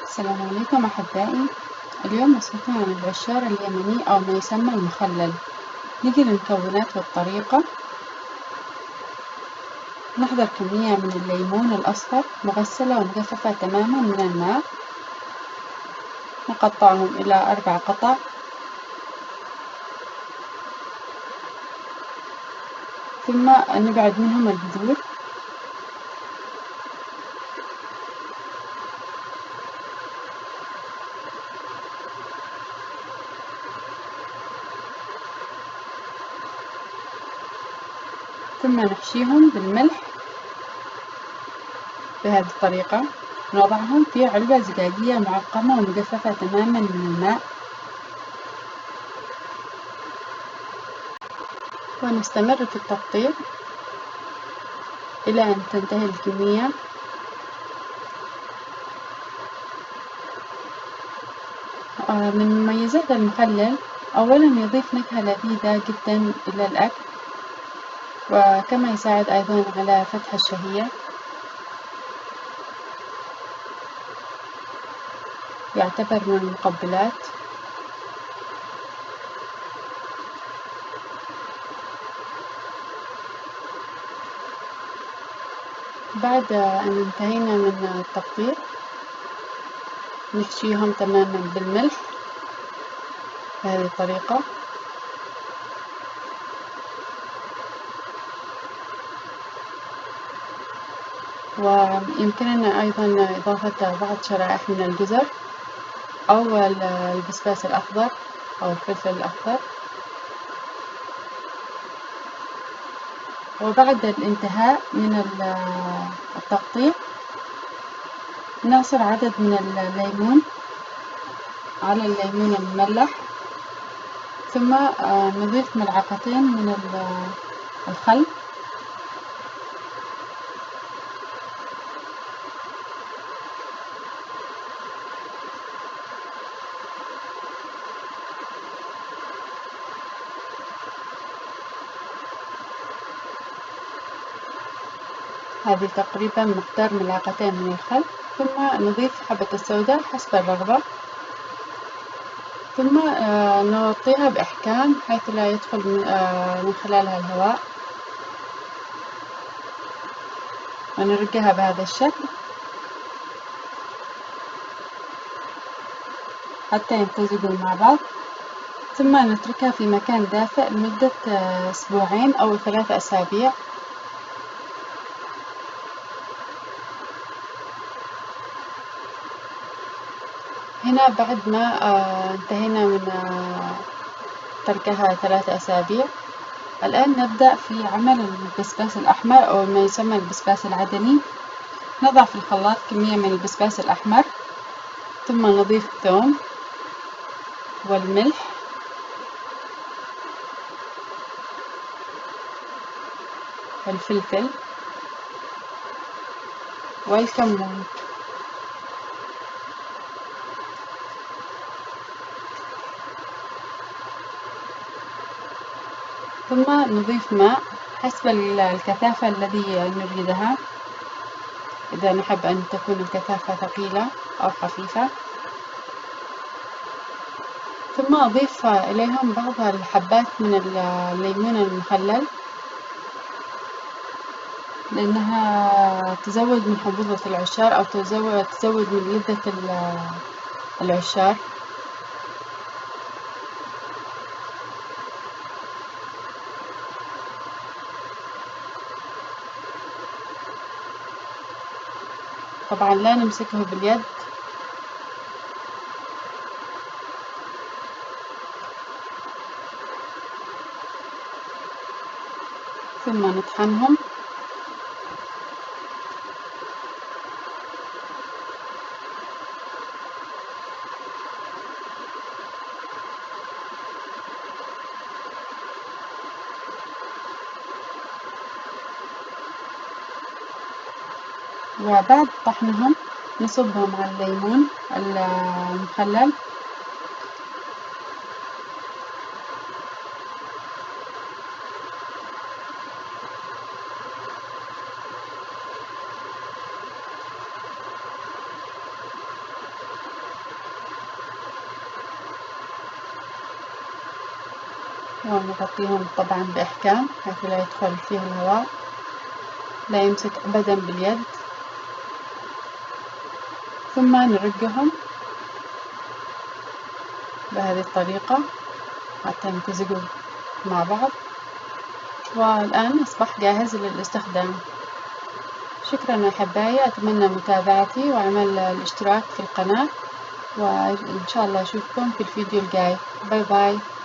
السلام عليكم أحبائي. اليوم وصفتنا عن العشار اليمني أو ما يسمى المخلل. نيجي للمكونات والطريقة. نحضر كمية من الليمون الأصفر مغسلة ومجففة تماما من الماء، نقطعهم إلى 4 قطع. ثم نبعد منهم البذور، ثم نحشيهم بالملح بهذه الطريقة. نضعهم في علبة زجاجية معقمة ومجففة تماما من الماء، ونستمر في التقطيع إلى أن تنتهي الكمية. من مميزات المخلل أولا يضيف نكهة لذيذة جدا إلى الأكل، وكما يساعد أيضا على فتح الشهية. يعتبر من المقبلات. بعد أن انتهينا من التقطيع نحشيهم تماما بالملح بهذه الطريقة، ويمكننا أيضا إضافة بعض شرائح من الجزر أو البسباس الأخضر أو الفلفل الأخضر. وبعد الانتهاء من التقطيع نعصر عدد من الليمون على الليمون المملح، ثم نضيف ملعقتين من الخل، هذه تقريبا مقدار ملعقتين من الخل، ثم نضيف حبة السوداء حسب الرغبة، ثم نغطيها بإحكام حيث لا يدخل من خلالها الهواء، ونرجها بهذا الشكل حتى يمتزجوا مع بعض، ثم نتركها في مكان دافئ لمدة 2 أو 3 أسابيع. هنا بعد ما انتهينا من تركها 3 أسابيع، الآن نبدأ في عمل البسباس الأحمر أو ما يسمى البسباس العدني. نضع في الخلاط كمية من البسباس الأحمر، ثم نضيف الثوم والملح والفلفل والكمون، ثم نضيف ماء حسب الكثافة الذي نريدها، إذا نحب أن تكون الكثافة ثقيلة أو خفيفة. ثم أضيف إليهم بعض الحبات من الليمون المخلل لأنها تزود من حموضة العشار أو تزود من لذة العشار. طبعا لا نمسكه باليد، ثم نطحنهم. وبعد طحنهم نصبهم على الليمون المخلل، ونغطيهم طبعا بإحكام حيث لا يدخل فيها الهواء، لا يمسك أبدا باليد. ثم نرجهم بهذه الطريقة حتى يمتزجوا مع بعض. والآن أصبح جاهز للاستخدام. شكرا أحبائي، أتمنى متابعتي وعمل الاشتراك في القناة، وإن شاء الله أشوفكم في الفيديو الجاي. باي باي.